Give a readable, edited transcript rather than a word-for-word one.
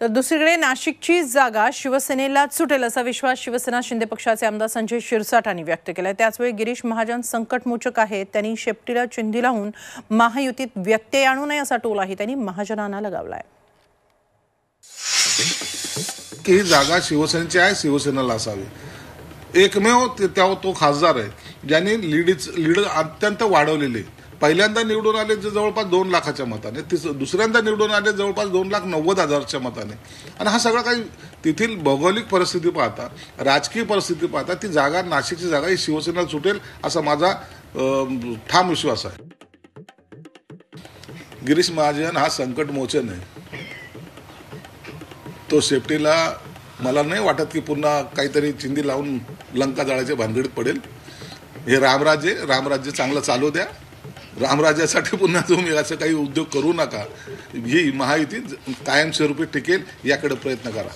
तर दुसरीकडे नाशिकची जागा शिवसेनेलाच सुटेल असा विश्वास शिवसेना शिंदे पक्षाचे आमदार संजय शिरसाट यांनी व्यक्त केलाय। त्याचवेळी गिरीश महाजन संकटमोचक आहेत, त्यांनी शेपटीला चिंधी लावून महायुतीत व्यत्यय आणू नये असा टोलाही त्यांनी महाजनांना लगावलाय। ही जागा शिवसेनेची आहे, शिवसेनेला असावी। एकमेव तो खासदार आहे ज्यांनी लीड अत्यंत वाढवलेली। पहिल्यांदा निवडून आले जवळपास 2 लाखाच्या मताने, दुसऱ्यांदा निवडून आले जवळपास 2,90,000च्या मताने। आणि हा सगळा काही तेथील भौगोलिक परिस्थिती पाहता, राजकीय परिस्थिती पाहता ती जागा, नाशिकची जागा ही शिवसेनेला सुटेल असा माझा ठाम विश्वास आहे। गिरीश महाजन हा संकटमोचन आहे। तो शेपटीला मला नाही वाटत की पुन्हा काहीतरी चिंधी लावून लंका जाळाच्या भानगडीत पडेल। हे रामराज्य चांगलं चालू द्या। रामराज्यासाठी पुन्हा तुम्ही असं काही उद्योग करू नका। ही महायुती कायमस्वरूपी टिकेल याकडे प्रयत्न करा।